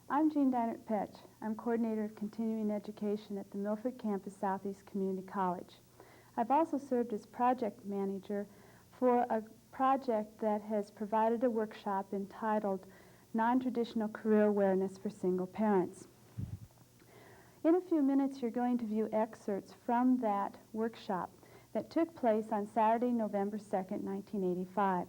I'm Jean Deinert-Petch. I'm Coordinator of Continuing Education at the Milford Campus Southeast Community College. I've also served as project manager for a project that has provided a workshop entitled Non-Traditional Career Awareness for Single Parents. In a few minutes, you're going to view excerpts from that workshop that took place on Saturday, November 2nd, 1985.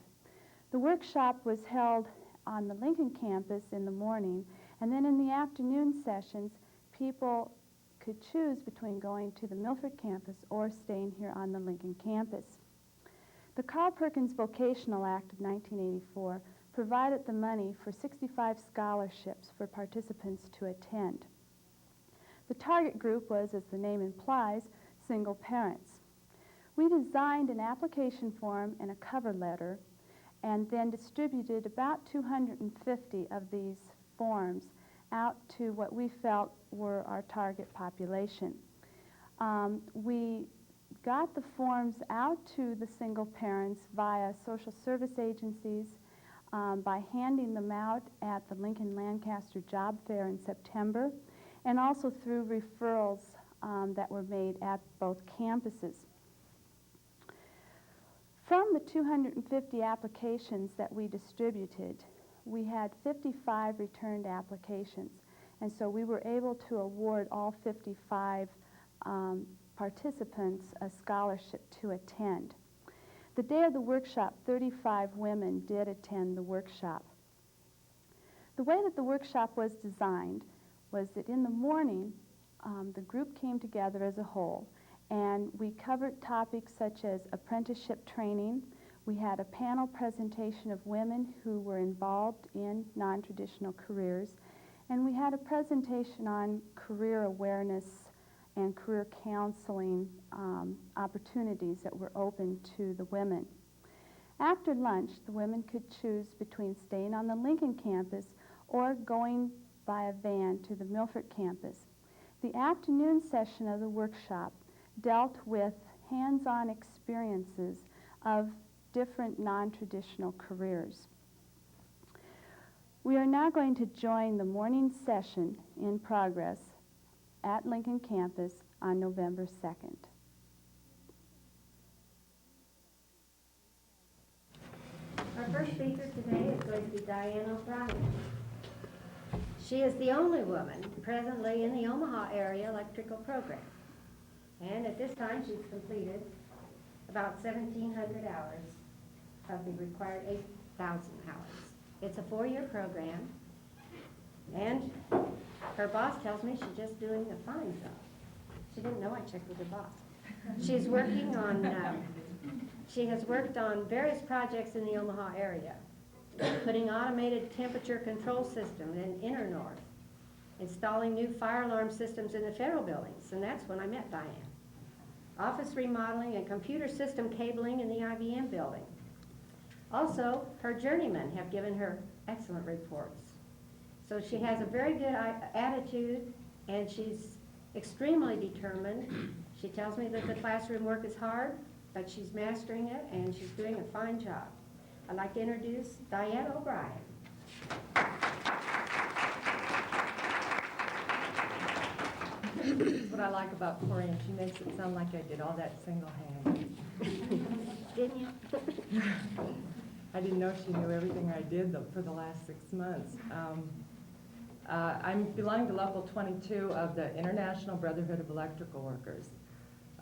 The workshop was held on the Lincoln campus in the morning, and then in the afternoon sessions, people could choose between going to the Milford campus or staying here on the Lincoln campus. The Carl Perkins Vocational Act of 1984 provided the money for 65 scholarships for participants to attend. The target group was, as the name implies, single parents. We designed an application form and a cover letter and then distributed about 250 of these forms out to what we felt were our target population. We got the forms out to the single parents via social service agencies, by handing them out at the Lincoln Lancaster Job Fair in September, and also through referrals that were made at both campuses. From the 250 applications that we distributed, we had 55 returned applications, and so we were able to award all 55 participants a scholarship to attend. The day of the workshop, 35 women did attend the workshop. The way that the workshop was designed was that in the morning, the group came together as a whole, and we covered topics such as apprenticeship training. We had a panel presentation of women who were involved in non-traditional careers, and we had a presentation on career awareness and career counseling opportunities that were open to the women. After lunch, the women could choose between staying on the Lincoln campus or going by a van to the Milford campus. The afternoon session of the workshop dealt with hands-on experiences of different non-traditional careers. We are now going to join the morning session in progress at Lincoln campus on November 2nd. Our first speaker today is going to be Diane O'Brien. She is the only woman presently in the Omaha area electrical program. And at this time, she's completed about 1,700 hours of the required 8,000 hours. It's a 4-year program, and her boss tells me she's just doing a fine job. She didn't know I checked with her boss. She's working on, she has worked on various projects in the Omaha area, putting automated temperature control system in Inner North, installing new fire alarm systems in the federal buildings, and that's when I met Diane. Office remodeling and computer system cabling in the IBM building. Also, her journeymen have given her excellent reports. So she has a very good attitude, and she's extremely determined. She tells me that the classroom work is hard, but she's mastering it, and she's doing a fine job. I'd like to introduce Diane O'Brien. That's what I like about Corinne. She makes it sound like I did all that single-handed. Didn't you? I didn't know she knew everything I did for the last 6 months. I'm belonging to Level 22 of the International Brotherhood of Electrical Workers.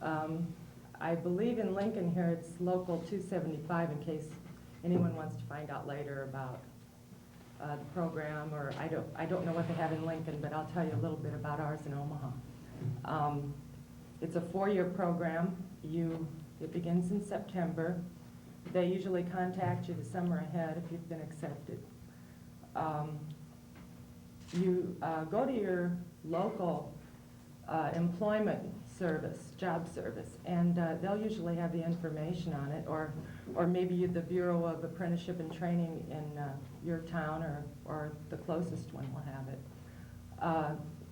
I believe in Lincoln here it's Local 275 in case anyone wants to find out later about the program, or I don't know what they have in Lincoln, but I'll tell you a little bit about ours in Omaha. It's a 4-year program. It begins in September. They usually contact you the summer ahead if you've been accepted. You go to your local employment service, job service, and they'll usually have the information on it, or maybe the Bureau of Apprenticeship and Training in your town or the closest one will have it.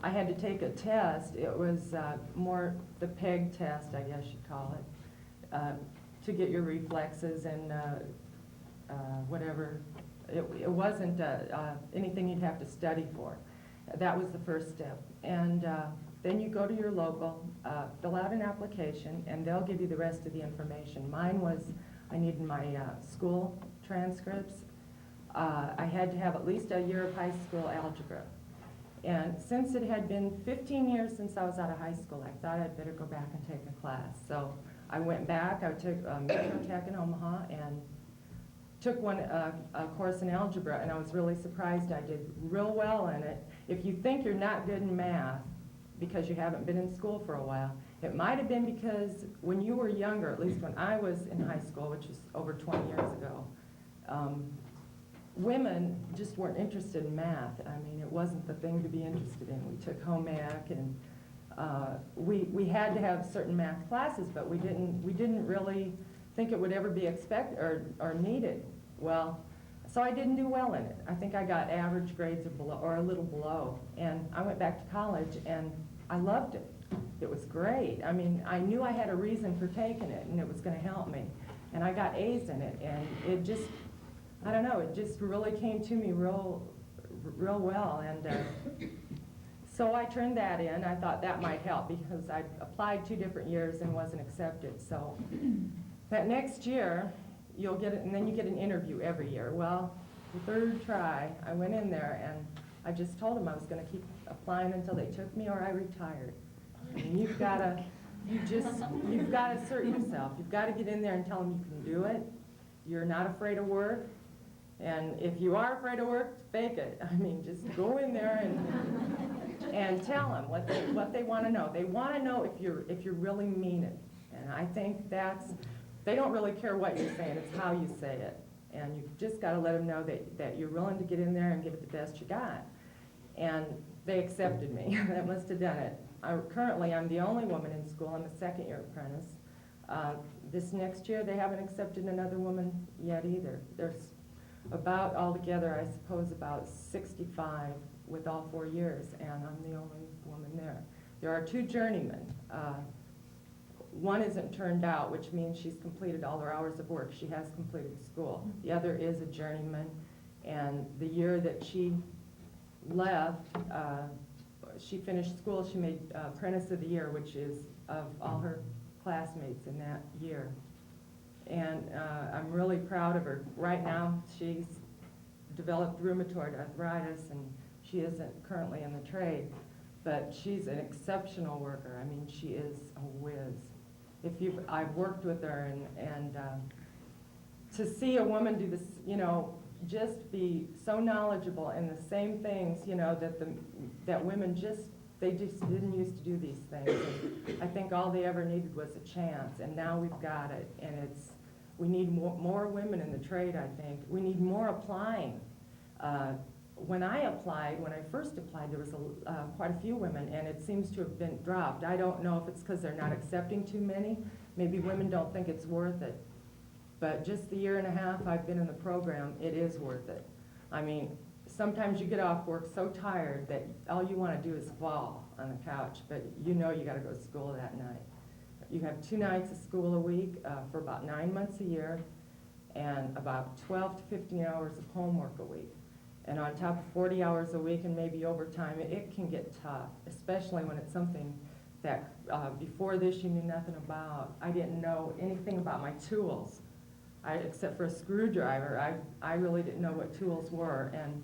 I had to take a test. It was more the PEG test, I guess you'd call it, to get your reflexes and whatever. It wasn't anything you'd have to study for. That was the first step. And then you go to your local, fill out an application, and they'll give you the rest of the information. Mine was, I needed my school transcripts. I had to have at least a year of high school algebra. And since it had been 15 years since I was out of high school, I thought I'd better go back and take a class. So I went back, I took Metro Tech in Omaha, and took a course in algebra, and I was really surprised. I did real well in it. If you think you're not good in math because you haven't been in school for a while, it might have been because when you were younger, at least when I was in high school, which was over 20 years ago, women just weren't interested in math. I mean, it wasn't the thing to be interested in. We took home ec, and we had to have certain math classes, but we didn't really think it would ever be expected or needed. Well, so I didn't do well in it. I think I got average grades or below, or a little below. And I went back to college, and I loved it. It was great. I mean, I knew I had a reason for taking it, and it was going to help me. And I got A's in it, and it just, I don't know, it just really came to me real well. And so I turned that in. I thought that might help because I applied 2 different years and wasn't accepted. So that next year, you'll get it, and then you get an interview every year. Well, the 3rd try, I went in there, and I just told them I was going to keep applying until they took me or I retired. And you've got to assert yourself. You've got to get in there and tell them you can do it. You're not afraid of work. And if you are afraid of work, fake it. I mean, just go in there and tell them what they want to know. They want to know if you really mean it. And I think they don't really care what you're saying, it's how you say it. And you've just got to let them know that you're willing to get in there and give it the best you got. And they accepted me. That must have done it. Currently, I'm the only woman in school. I'm a 2nd-year apprentice. This next year, they haven't accepted another woman yet either. There's about, altogether, I suppose, about 65 with all 4 years, and I'm the only woman there. There are 2 journeymen. One isn't turned out, which means she's completed all her hours of work. She has completed school. The other is a journeyman, and the year that she left, she finished school, she made Apprentice of the Year, which is of all her classmates in that year. And I'm really proud of her. Right now, she's developed rheumatoid arthritis, and she isn't currently in the trade, but she's an exceptional worker. I mean, she is a whiz. I've worked with her, and to see a woman do this, you know, just be so knowledgeable in the same things, you know, that women they just didn't used to do these things. And I think all they ever needed was a chance, and now we've got it. And we need more women in the trade, I think. We need more applying. When I first applied, there was quite a few women, and it seems to have been dropped. I don't know if it's because they're not accepting too many. Maybe women don't think it's worth it. But just the 1.5 years I've been in the program, it is worth it. I mean, sometimes you get off work so tired that all you want to do is fall on the couch, but you know you got to go to school that night. You have 2 nights of school a week for about 9 months a year, and about 12 to 15 hours of homework a week. And on top of 40 hours a week and maybe overtime, it can get tough, especially when it's something that before this you knew nothing about. I didn't know anything about my tools. Except for a screwdriver, I really didn't know what tools were. And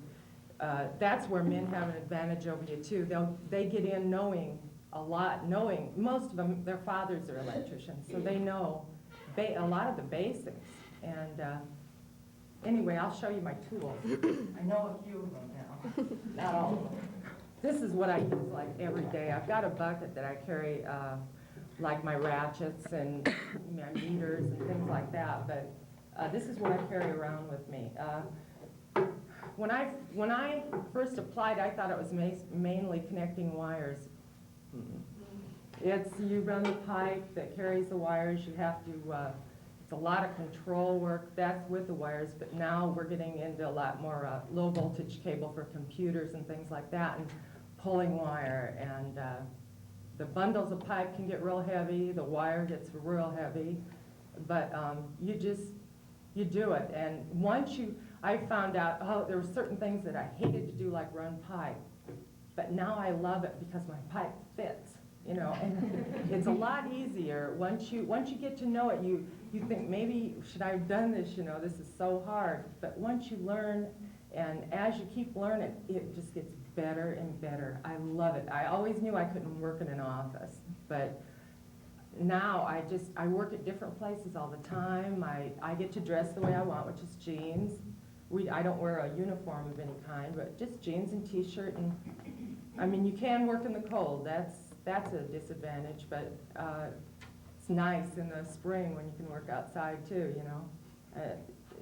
that's where men have an advantage over you too. They get in knowing a lot, most of them, their fathers are electricians, so they know a lot of the basics. And anyway, I'll show you my tools. I know a few of them now, not all of them. This is what I use like every day. I've got a bucket that I carry like my ratchets and my meters and things like that, but this is what I carry around with me. When I first applied, I thought it was mainly connecting wires. You run the pipe that carries the wires. You have to, it's a lot of control work. That's with the wires, but now we're getting into a lot more low voltage cable for computers and things like that, and pulling wire. And the bundles of pipe can get real heavy. The wire gets real heavy, but you do it. And I found out, there were certain things that I hated to do, like run pipe. but now I love it because my pipe fits, you know, and it's a lot easier. Once you get to know it, you think, maybe should I have done this, you know, this is so hard. But once you learn, and as you keep learning, it just gets better and better. I love it. I always knew I couldn't work in an office, but now I work at different places all the time. I get to dress the way I want, which is jeans. I don't wear a uniform of any kind, but just jeans and t-shirt. And I mean, you can work in the cold. That's a disadvantage, but it's nice in the spring when you can work outside too, you know.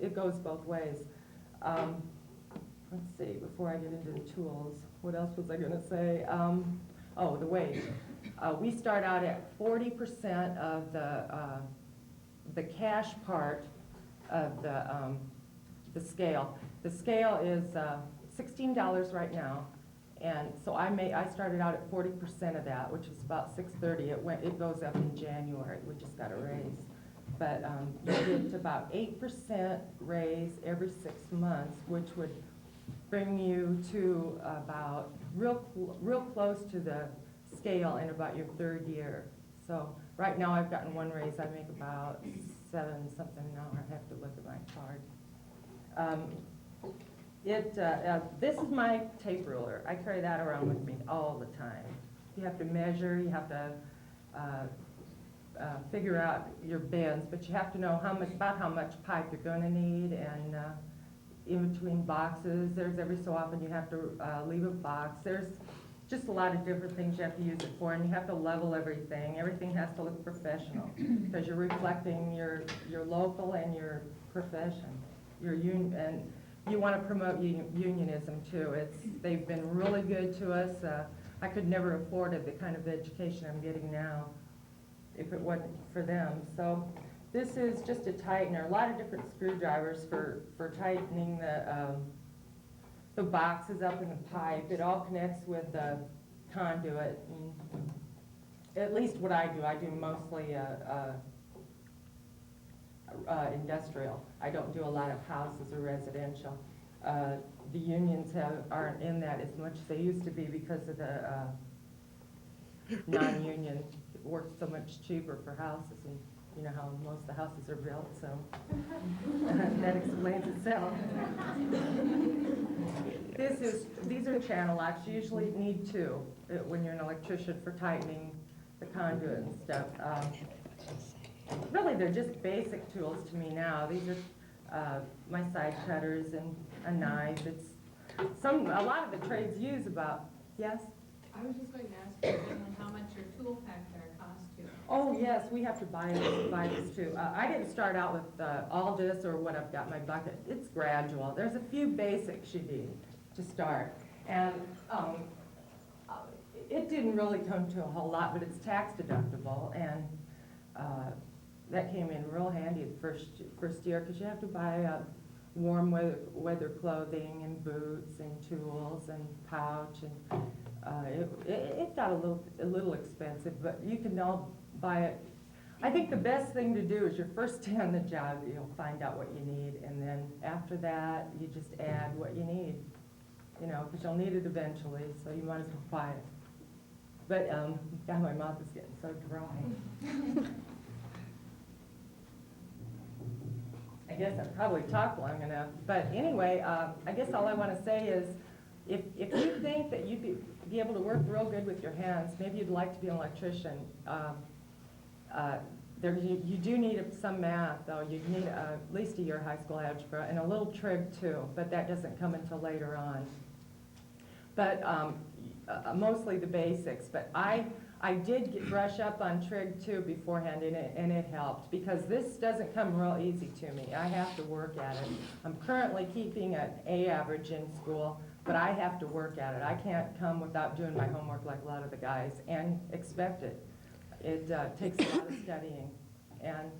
It goes both ways. Let's see, before I get into the tools, what else was I going to say? Oh, the wage. We start out at 40% of the cash part of the scale. The scale is $16 right now, and so I started out at 40% of that, which is about $6.30. It goes up in January. We just got a raise, but you get about 8% raise every 6 months, which would bring you to about real close to the scale in about your 3rd year. So right now I've gotten one raise. I make about 7 something an hour. I have to look at my card. This is my tape ruler. I carry that around with me all the time. You have to measure, you have to figure out your bends, but you have to know about how much pipe you're going to need, and in between boxes, there's every so often you have to leave a box. There's just a lot of different things you have to use it for, and you have to level everything. Everything has to look professional because you're reflecting your local and your profession, your union, and you want to promote unionism too. They've been really good to us. I could never afford the kind of education I'm getting now if it wasn't for them. So this is just a tightener, a lot of different screwdrivers for tightening the boxes up in the pipe. It all connects with the conduit. And at least what I do mostly industrial. I don't do a lot of houses or residential. The unions aren't in that as much as they used to be because of the non-union. It works so much cheaper for houses, and you know how most of the houses are built, so that explains itself. These are channel locks. You usually need 2 when you're an electrician for tightening the conduit and stuff. Really, they're just basic tools to me now. These are my side cutters and a knife. A lot of the trades use about, yes? I was just going to ask you how much your tool pack there cost you. Oh, yes, we have to buy this too. I didn't start out with all this or what I've got in my bucket. It's gradual. There's a few basics you need to start. And it didn't really come to a whole lot, but it's tax deductible. And that came in real handy the first year, because you have to buy warm weather clothing and boots and tools and pouch, and it got a little expensive, but you can all buy it. I think the best thing to do is your first day on the job, you'll find out what you need, and then after that you just add what you need, you know, because you'll need it eventually, so you might as well buy it. But God, my mouth is getting so dry. I guess I've probably talked long enough, but anyway, I guess all I want to say is, if you think that you'd be able to work real good with your hands, maybe you'd like to be an electrician. You do need some math, though. You need at least a year high school algebra and a little trig too, but that doesn't come until later on. But mostly the basics. But I did brush up on trig too beforehand, and it helped, because this doesn't come real easy to me. I have to work at it. I'm currently keeping an A average in school, but I have to work at it. I can't come without doing my homework like a lot of the guys and expect it. It takes a lot of studying. And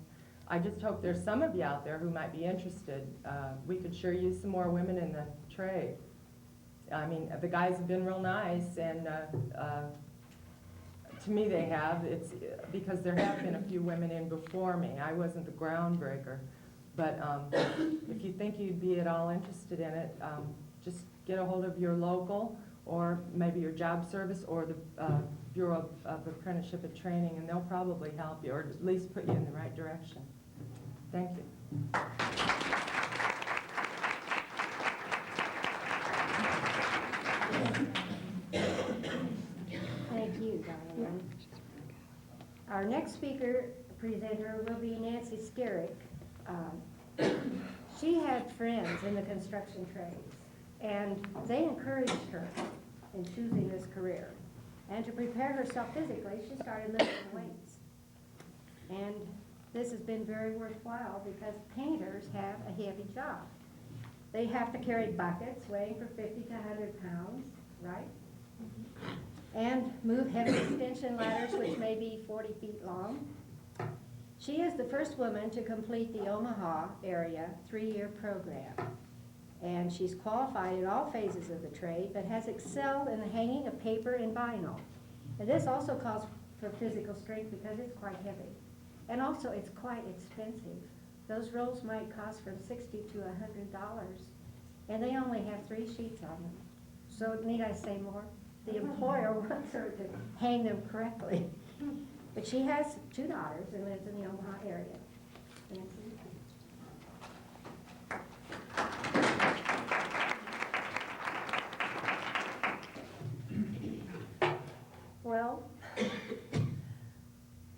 I just hope there's some of you out there who might be interested. We could sure use some more women in the trade. I mean, the guys have been real nice, and to me they have. It's because there have been a few women in before me. I wasn't the groundbreaker. But if you think you'd be at all interested in it, just get a hold of your local or maybe your job service or the Bureau of Apprenticeship and Training, and they'll probably help you or at least put you in the right direction. Thank you. Thank you, Diane. Our next presenter will be Nancy Skerrick. She had friends in the construction trades, and they encouraged her in choosing this career. And to prepare herself physically, she started lifting weights. And this has been very worthwhile because painters have a heavy job. They have to carry buckets weighing from 50 to 100 pounds, right? And move heavy extension ladders, which may be 40 feet long. She is the first woman to complete the Omaha area 3-year program. And she's qualified in all phases of the trade, but has excelled in the hanging of paper and vinyl. And this also calls for physical strength because it's quite heavy. And also it's quite expensive. Those rolls might cost from $60 to $100, and they only have 3 sheets on them. So need I say more? The employer wants her to hang them correctly. But she has 2 daughters and lives in the Omaha area. Nancy? Well,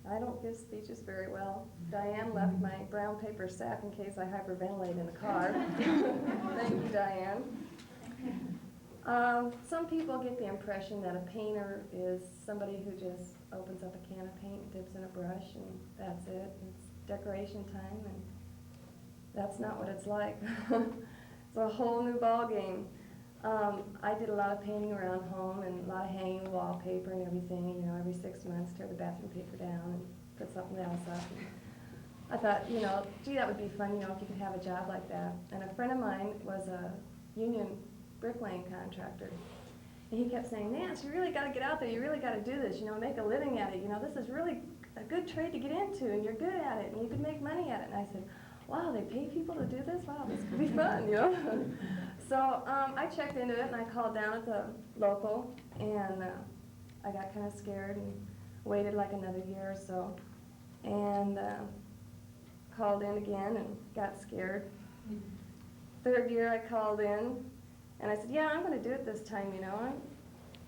I don't give speeches very well. Diane left my brown paper sack in case I hyperventilate in the car. Thank you, Diane. Some people get the impression that a painter is somebody who just opens up a can of paint, dips in a brush, and that's it. It's decoration time, and that's not what it's like. It's a whole new ball game. I did a lot of painting around home and a lot of hanging wallpaper and everything. You know, every 6 months, tear the bathroom paper down and put something else up. And I thought, you know, gee, that would be fun, you know, if you could have a job like that. And a friend of mine was a union bricklaying contractor. And he kept saying, Nance, you really got to get out there. You really got to do this, you know, make a living at it. You know, this is really a good trade to get into, and you're good at it, and you can make money at it. And I said, wow, they pay people to do this? Wow, this could be fun, you know. So I checked into it, and I called down at the local, and I got kind of scared and waited like another year or so, and called in again and got scared. 3rd year I called in, and I said, yeah, I'm going to do it this time, you know.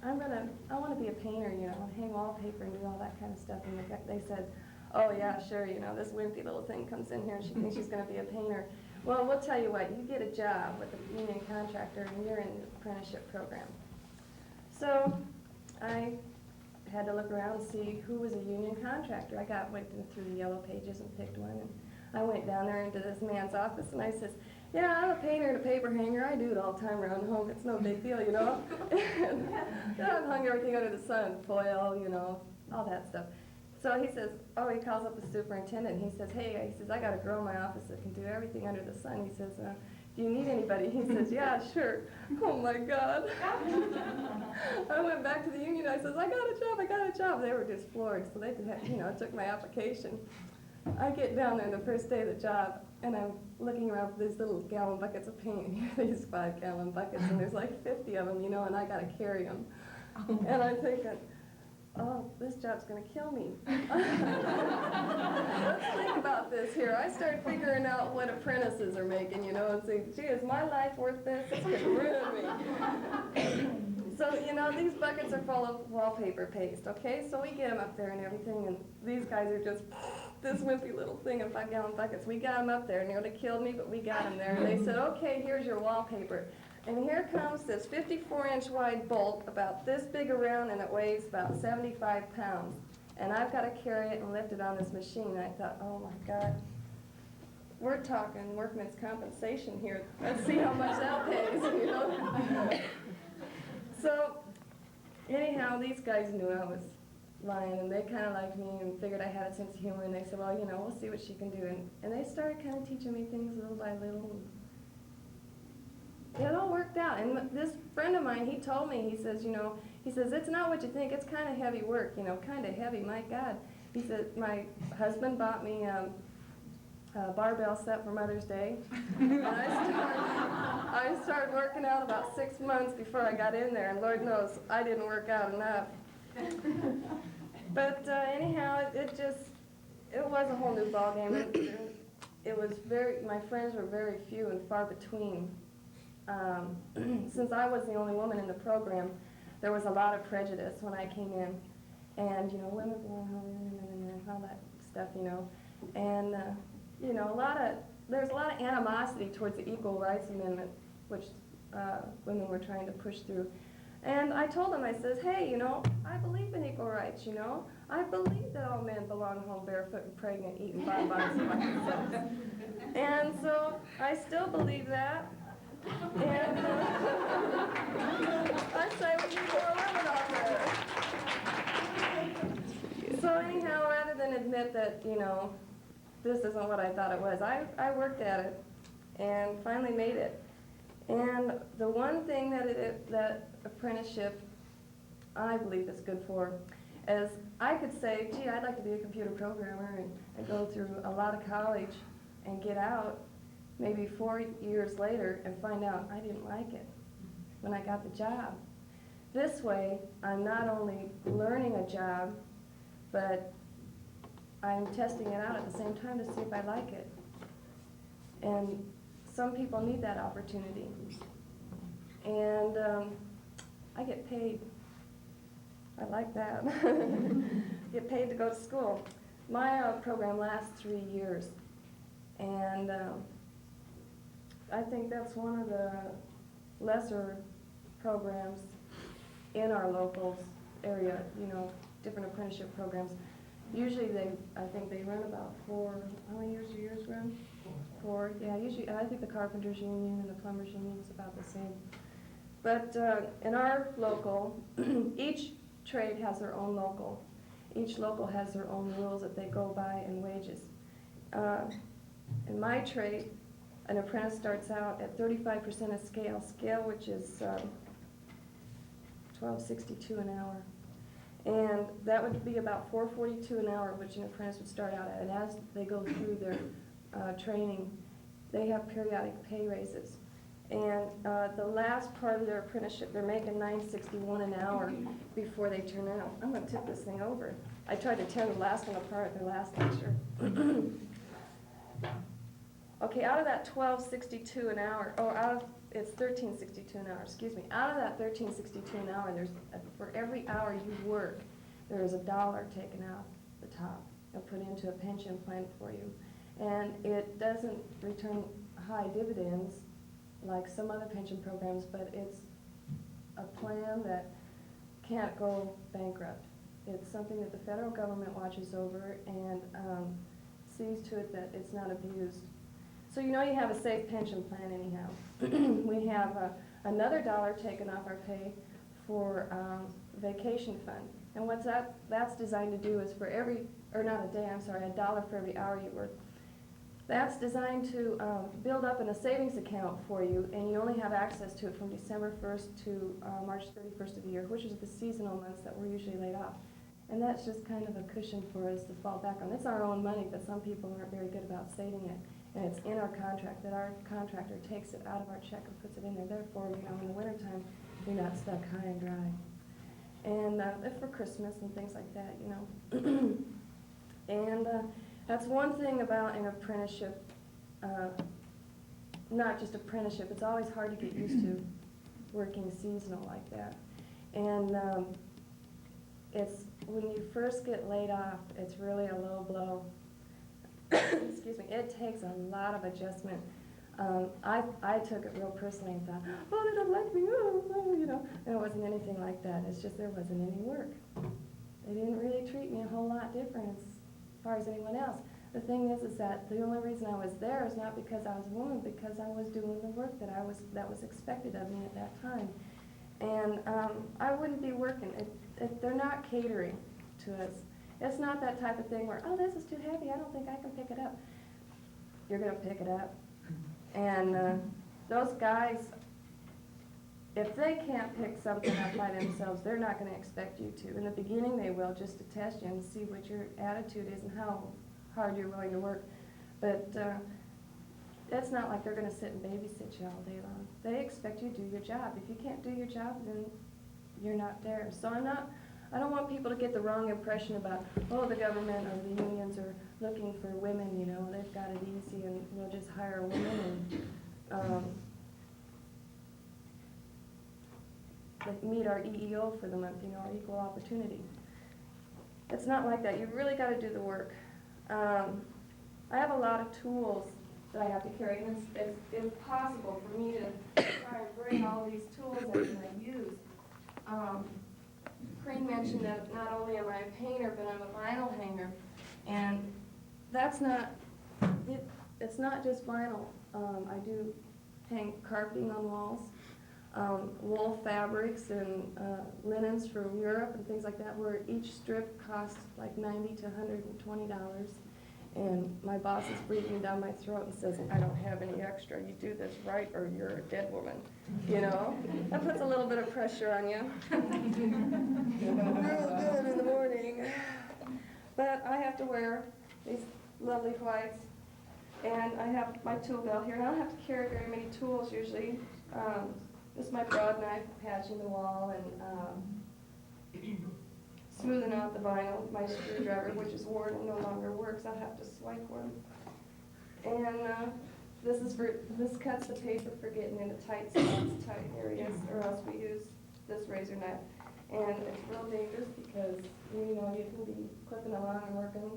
I want to be a painter, you know, hang wallpaper and do all that kind of stuff. And they said, oh yeah, sure, you know, this wimpy little thing comes in here and she thinks she's going to be a painter. Well, we'll tell you what, you get a job with a union contractor and you're in the apprenticeship program. So I had to look around and see who was a union contractor. I went through the yellow pages and picked one, and I went down there into this man's office and I says, yeah, I'm a painter and a paper hanger. I do it all the time around home. It's no big deal, you know. And I've hung everything under the sun, foil, you know, all that stuff. So he says, oh, he calls up the superintendent, and he says, hey, he says, I got a girl in my office that can do everything under the sun. He says, do you need anybody? He says, yeah, sure. Oh, my God. I went back to the union. I says, I got a job. They were just floored, so they took my application. I get down there the first day of the job, and I'm looking around for these little gallon buckets of paint, these 5-gallon buckets, and there's like 50 of them, you know, and I got to carry them. And I'm thinking, oh, this job's going to kill me. Let's think about this here. I start figuring out what apprentices are making, you know, and say, gee, is my life worth this? This could ruin me. So, you know, these buckets are full of wallpaper paste, okay? So we get them up there and everything, and these guys are just this wimpy little thing of 5-gallon buckets. We got them up there, nearly killed me, but we got them there. And they said, okay, here's your wallpaper. And here comes this 54-inch wide bolt, about this big around, and it weighs about 75 pounds. And I've got to carry it and lift it on this machine. And I thought, oh my God, we're talking workman's compensation here. Let's see how much that pays, you know. So anyhow, these guys knew I was lying, and they kind of liked me and figured I had a sense of humor. And they said, well, you know, we'll see what she can do. And they started kind of teaching me things little by little. It all worked out. And this friend of mine, he told me, he says, you know, he says, it's not what you think. It's kind of heavy work, you know, kind of heavy, my God. He said, my husband bought me barbell set for Mother's Day. And I started working out about 6 months before I got in there, and Lord knows I didn't work out enough. But anyhow, it was a whole new ballgame. It was my friends were very few and far between. Since I was the only woman in the program, there was a lot of prejudice when I came in. And, women belong home, and all that stuff, And, there's a lot of animosity towards the Equal Rights Amendment, which women were trying to push through. And I told them, I says, hey, I believe in equal rights, I believe that all men belong home barefoot and pregnant, eating bonbons and watching soaps. And so I still believe that. And I say we need more women out there. So anyhow, rather than admit that, this isn't what I thought it was, I worked at it and finally made it. And the one thing that apprenticeship, I believe, is good for is I could say, gee, I'd like to be a computer programmer and go through a lot of college and get out maybe 4 years later and find out I didn't like it when I got the job. This way, I'm not only learning a job, but I'm testing it out at the same time to see if I like it. And some people need that opportunity. And I get paid. I like that. Get paid to go to school. My program lasts 3 years. And I think that's one of the lesser programs in our local area, different apprenticeship programs. Usually I think they run about 4, how many years do yours run? 4, yeah, usually, I think the carpenters union and the plumbers union is about the same. But in our local, each trade has their own local. Each local has their own rules that they go by and wages. In my trade, an apprentice starts out at 35% of scale, which is $12.62 an hour. And that would be about $4.42 an hour, which an apprentice would start out at. And as they go through their training, they have periodic pay raises. And the last part of their apprenticeship, they're making $9.61 an hour before they turn out. I'm going to tip this thing over. I tried to tear the last one apart at their last lecture. Okay, out of that $12.62 an hour, it's $13.62 an hour, excuse me. Out of that $13.62 an hour, for every hour you work, there is $1 taken out the top and put into a pension plan for you. And it doesn't return high dividends like some other pension programs, but it's a plan that can't go bankrupt. It's something that the federal government watches over and sees to it that it's not abused. So you have a safe pension plan anyhow. We have another $1 taken off our pay for vacation fund. And what that's designed to do is for $1 for every hour you work. That's designed to build up in a savings account for you, and you only have access to it from December 1st to March 31st of the year, which is the seasonal months that we're usually laid off. And that's just kind of a cushion for us to fall back on. It's our own money, but some people aren't very good about saving it. And it's in our contract that our contractor takes it out of our check and puts it in there. Therefore, in the wintertime, you're not stuck high and dry. And for Christmas and things like that, And that's one thing about an apprenticeship, not just apprenticeship. It's always hard to get used to working seasonal like that. And it's when you first get laid off, it's really a low blow. Excuse me. It takes a lot of adjustment. I took it real personally and thought, oh, they don't like me, And it wasn't anything like that. It's just there wasn't any work. They didn't really treat me a whole lot different as far as anyone else. The thing is that the only reason I was there is not because I was a woman, because I was doing the work that was expected of me at that time. And I wouldn't be working. They're not catering to us. It's not that type of thing where, oh, this is too heavy, I don't think I can pick it up. You're going to pick it up. And those guys, if they can't pick something up by themselves, they're not going to expect you to. In the beginning, they will, just to test you and see what your attitude is and how hard you're willing to work. But it's not like they're going to sit and babysit you all day long. They expect you to do your job. If you can't do your job, then you're not there. So I don't want people to get the wrong impression about, oh, the government or the unions are looking for women, you know, they've got it easy and we'll just hire a woman and like meet our EEO for the month, you know, our equal opportunity. It's not like that. You really got to do the work. I have a lot of tools that I have to carry, and it's impossible for me to try and bring all these tools that I use. Crane mentioned that not only am I a painter, but I'm a vinyl hanger, and that's not, it's not just vinyl. I do hang carpeting on walls, wool fabrics and linens from Europe and things like that, where each strip costs like $90 to $120. And my boss is breathing down my throat and says, I don't have any extra. You do this right or you're a dead woman. You know? That puts a little bit of pressure on you. Real good in the morning. But I have to wear these lovely whites. And I have my tool belt here. And I don't have to carry very many tools usually. This is my broad knife, patching the wall and smoothing out the vinyl, my screwdriver, which is worn and no longer works. I'll have to swipe one. And this cuts the paper for getting into tight spots, tight areas, or else we use this razor knife. And it's real dangerous because, you know, you can be clipping along and working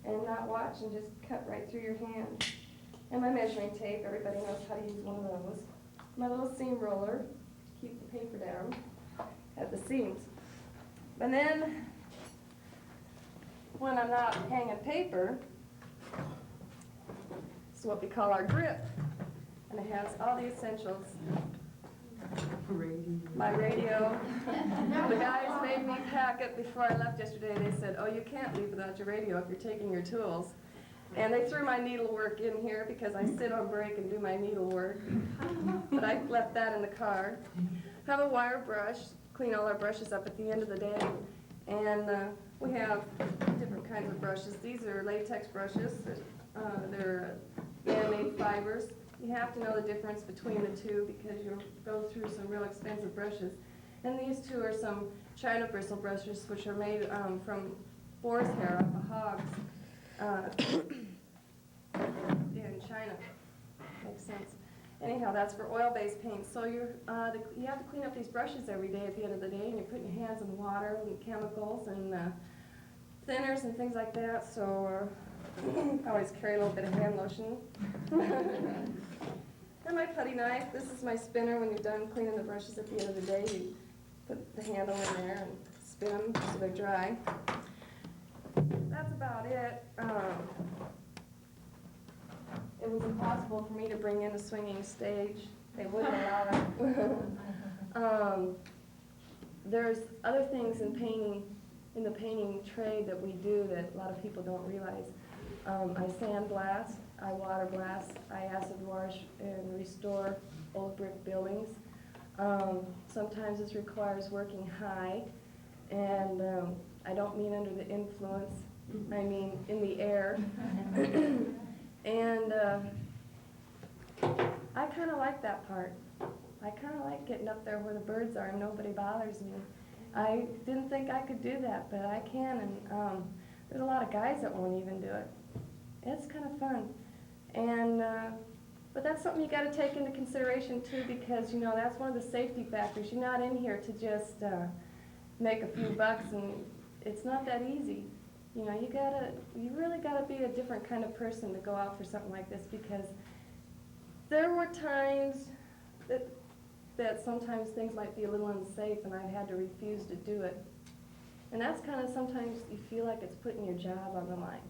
and not watch and just cut right through your hand. And my measuring tape, everybody knows how to use one of those. My little seam roller to keep the paper down at the seams. And then, when I'm not hanging paper, it's what we call our grip. And it has all the essentials. My radio. The guys made me pack it before I left yesterday. They said, oh, you can't leave without your radio if you're taking your tools. And they threw my needlework in here because I sit on break and do my needlework. But I left that in the car. Have a wire brush. Clean all our brushes up at the end of the day. And we have different kinds of brushes. These are latex brushes. They're man-made fibers. You have to know the difference between the two because you'll go through some real expensive brushes. And these two are some China bristle brushes, which are made from boar's hair off of hogs in China. Makes sense. Anyhow, that's for oil-based paint. So you have to clean up these brushes every day at the end of the day, and you're putting your hands in water and chemicals and thinners and things like that. So I always carry a little bit of hand lotion. And my putty knife. This is my spinner. When you're done cleaning the brushes at the end of the day, you put the handle in there and spin them so they're dry. That's about it. It was impossible for me to bring in a swinging stage. They wouldn't allow it. There's other things in painting, in the painting trade that we do that a lot of people don't realize. I sandblast, I water blast, I acid wash and restore old brick buildings. Sometimes this requires working high, and I don't mean under the influence, I mean in the air. And I kind of like that part. I kind of like getting up there where the birds are and nobody bothers me. I didn't think I could do that, but I can, and there's a lot of guys that won't even do it. It's kind of fun. And but that's something you got to take into consideration too, because you know that's one of the safety factors. You're not in here to just make a few bucks, and it's not that easy. You know, you really gotta be a different kind of person to go out for something like this, because there were times that sometimes things might be a little unsafe, and I've had to refuse to do it. And that's kind of sometimes you feel like it's putting your job on the line.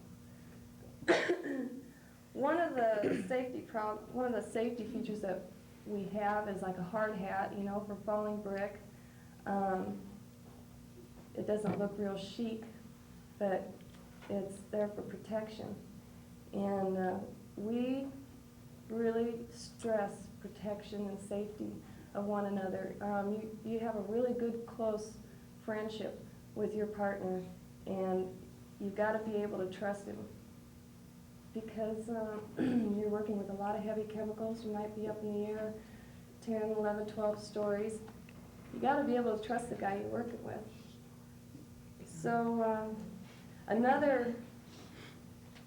One of the safety features that we have is like a hard hat, you know, for falling brick. It doesn't look real chic, but it's there for protection. And we really stress protection and safety of one another. You have a really good, close friendship with your partner, and you've got to be able to trust him. because you're working with a lot of heavy chemicals. You might be up in the air 10, 11, 12 stories. You got to be able to trust the guy you're working with. So another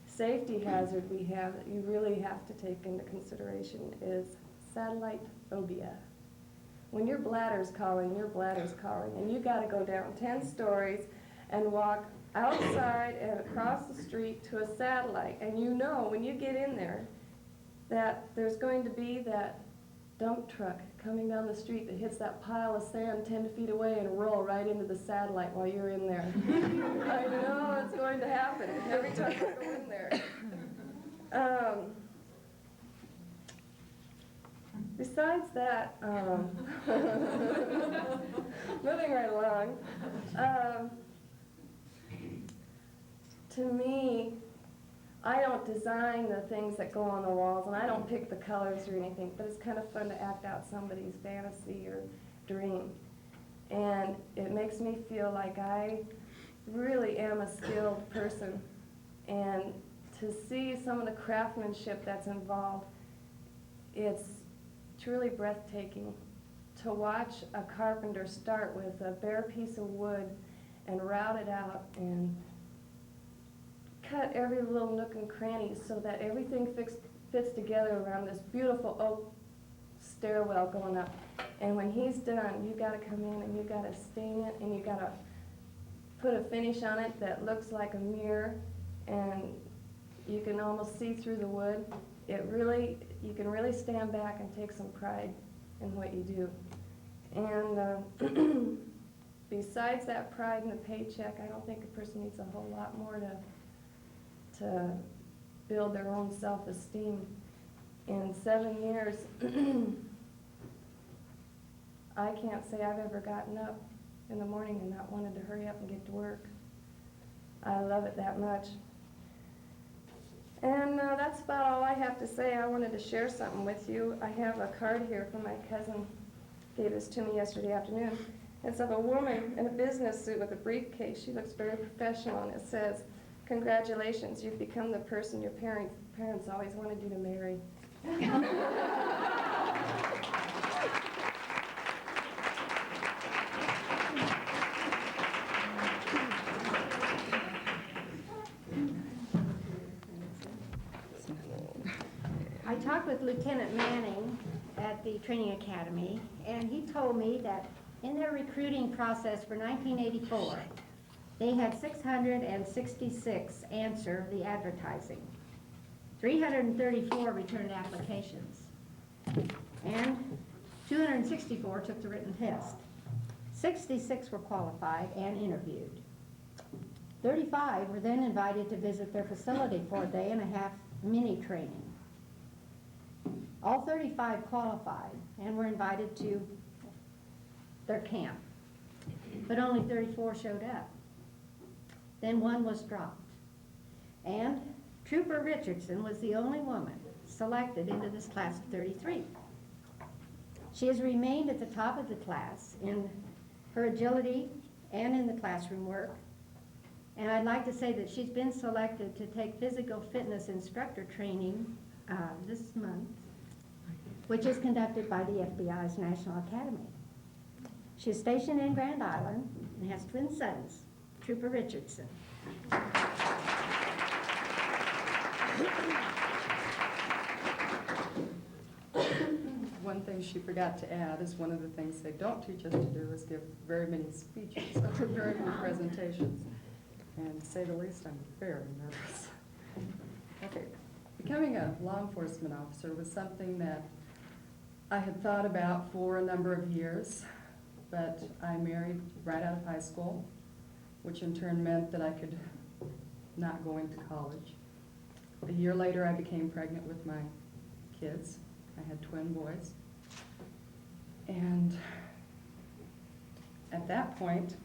safety hazard we have that you really have to take into consideration is satellite phobia. When your bladder's calling, and you got to go down 10 stories and walk outside and across the street to a satellite, and you know when you get in there that there's going to be that dump truck coming down the street that hits that pile of sand 10 feet away and roll right into the satellite while you're in there. I know it's going to happen every time I go in there. Besides that, moving right along, to me, I don't design the things that go on the walls, and I don't pick the colors or anything, but it's kind of fun to act out somebody's fantasy or dream. And it makes me feel like I really am a skilled person. And to see some of the craftsmanship that's involved, it's truly breathtaking. To watch a carpenter start with a bare piece of wood and route it out and cut every little nook and cranny so that everything fits together around this beautiful oak stairwell going up. And when he's done, you got to come in and you got to stain it and you got to put a finish on it that looks like a mirror, and you can almost see through the wood. You can really stand back and take some pride in what you do. And besides that pride and the paycheck, I don't think a person needs a whole lot more to build their own self-esteem. In 7 years, I can't say I've ever gotten up in the morning and not wanted to hurry up and get to work. I love it that much. And that's about all I have to say. I wanted to share something with you. I have a card here from my cousin. Gave this to me yesterday afternoon. It's of a woman in a business suit with a briefcase. She looks very professional, and it says, "Congratulations, you've become the person your parents always wanted you to marry." I talked with Lieutenant Manning at the training academy, and he told me that in their recruiting process for 1984, they had 666 answer the advertising. 334 returned applications, and 264 took the written test. 66 were qualified and interviewed. 35 were then invited to visit their facility for a day and a half mini training. All 35 qualified and were invited to their camp, but only 34 showed up. Then one was dropped. And Trooper Richardson was the only woman selected into this class of 33. She has remained at the top of the class in her agility and in the classroom work. And I'd like to say that she's been selected to take physical fitness instructor training this month, which is conducted by the FBI's National Academy. She's stationed in Grand Island and has twin sons, Trooper Richardson. One thing she forgot to add is one of the things they don't teach us to do is give very many speeches, very many presentations. And to say the least, I'm very nervous. Okay, becoming a law enforcement officer was something that I had thought about for a number of years, but I married right out of high school, which in turn meant that I could not go into college. A year later, I became pregnant with my kids. I had twin boys. And at that point,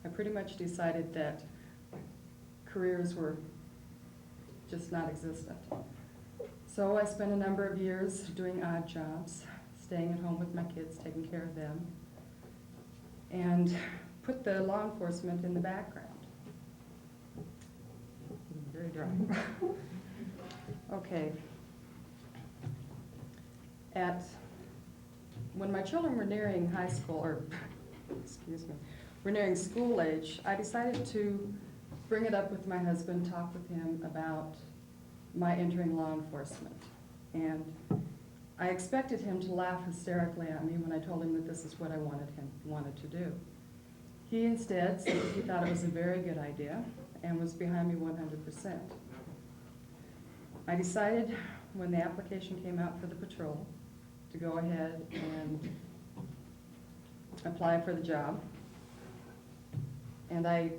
I pretty much decided that careers were just not existent. So I spent a number of years doing odd jobs, staying at home with my kids, taking care of them, and put the law enforcement in the background. Very dry. Okay. When my children were nearing high school, or excuse me, were nearing school age, I decided to bring it up with my husband, talk with him about my entering law enforcement. And I expected him to laugh hysterically at me when I told him that this is what I wanted to do. He instead said he thought it was a very good idea and was behind me 100%. I decided when the application came out for the patrol to go ahead and apply for the job. And I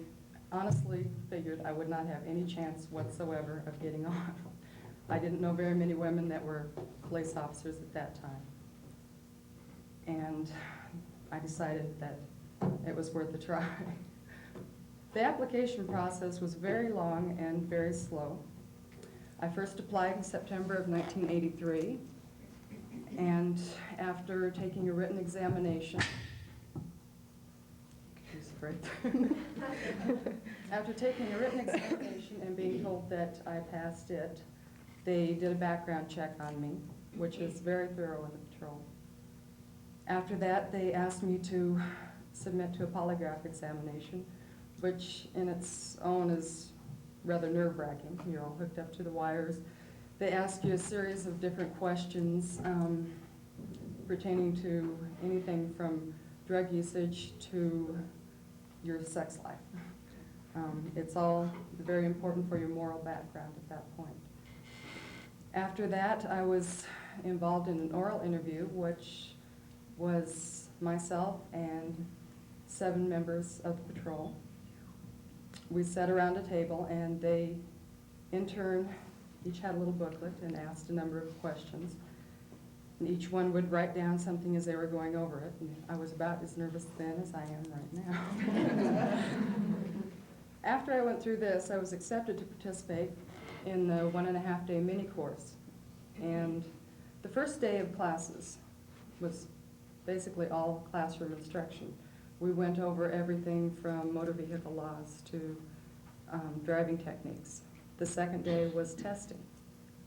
honestly figured I would not have any chance whatsoever of getting on. I didn't know very many women that were police officers at that time. And I decided that it was worth a try. The application process was very long and very slow. I first applied in September of 1983, and after taking a written examination, after taking a written examination and being told that I passed it, they did a background check on me, which is very thorough in the patrol. After that, they asked me to submit to a polygraph examination, which in its own is rather nerve-wracking. You're all hooked up to the wires. They ask you a series of different questions pertaining to anything from drug usage to your sex life. It's all very important for your moral background at that point. After that, I was involved in an oral interview, which was myself and 7 members of the patrol. We sat around a table, and they, in turn, each had a little booklet and asked a number of questions. And each one would write down something as they were going over it. And I was about as nervous then as I am right now. After I went through this, I was accepted to participate in the 1.5-day mini course. And the first day of classes was basically all classroom instruction. We went over everything from motor vehicle laws to driving techniques. The second day was testing,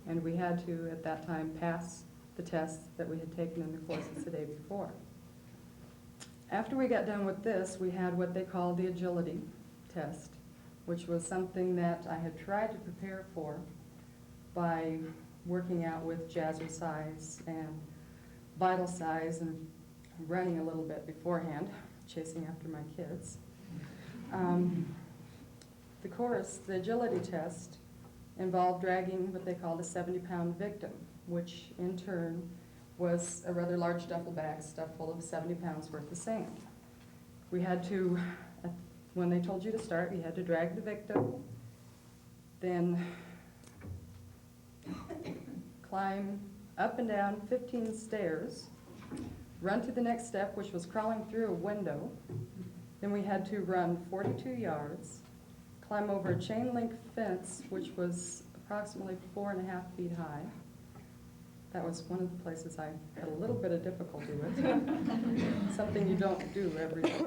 and we had to, at that time, pass the tests that we had taken in the courses the day before. After we got done with this, we had what they called the agility test, which was something that I had tried to prepare for by working out with jazzercise and vital size and running a little bit beforehand, chasing after my kids. The course, the agility test, involved dragging what they called a 70-pound victim, which in turn was a rather large duffel bag stuffed full of 70 pounds worth of sand. We had to, when they told you to start, you had to drag the victim, then climb up and down 15 stairs, run to the next step, which was crawling through a window. Then we had to run 42 yards, climb over a chain link fence, which was approximately 4.5 feet high. That was one of the places I had a little bit of difficulty with, something you don't do every day.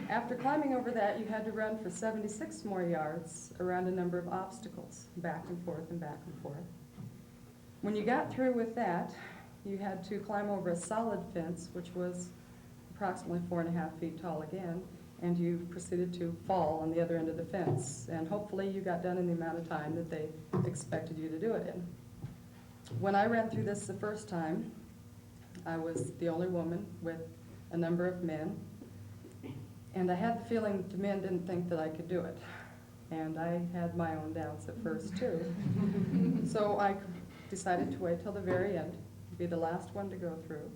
After climbing over that, you had to run for 76 more yards around a number of obstacles, back and forth and back and forth. When you got through with that, you had to climb over a solid fence, which was approximately 4.5 feet tall again, and you proceeded to fall on the other end of the fence. And hopefully you got done in the amount of time that they expected you to do it in. When I ran through this the first time, I was the only woman with a number of men, and I had the feeling that the men didn't think that I could do it. And I had my own doubts at first too. So I decided to wait till the very end, be the last one to go through.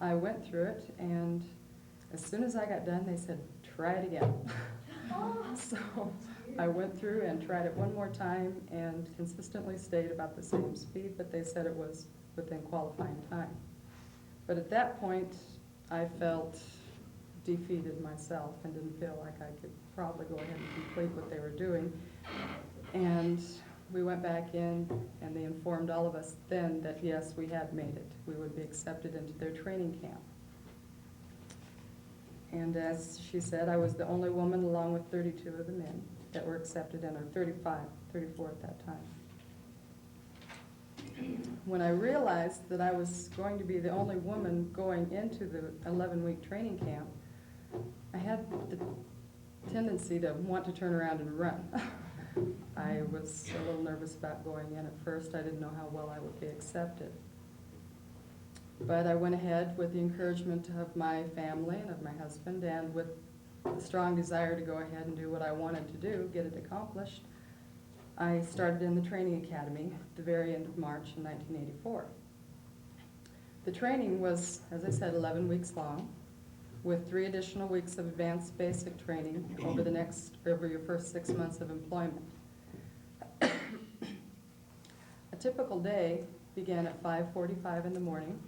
I went through it, and as soon as I got done, they said, "Try it again." So I went through and tried it one more time and consistently stayed about the same speed, but they said it was within qualifying time. But at that point, I felt defeated myself and didn't feel like I could probably go ahead and complete what they were doing. And we went back in, and they informed all of us then that yes, we had made it. We would be accepted into their training camp. And as she said, I was the only woman along with 32 of the men that were accepted in, or 34 at that time. when I realized that I was going to be the only woman going into the 11-week training camp, I had the tendency to want to turn around and run. I was a little nervous about going in at first. I didn't know how well I would be accepted. But I went ahead with the encouragement of my family and of my husband, and with a strong desire to go ahead and do what I wanted to do, get it accomplished. I started in the training academy at the very end of March in 1984. The training was, as I said, 11 weeks long, with 3 additional weeks of advanced basic training over your first 6 months of employment. A typical day began at 5:45 in the morning,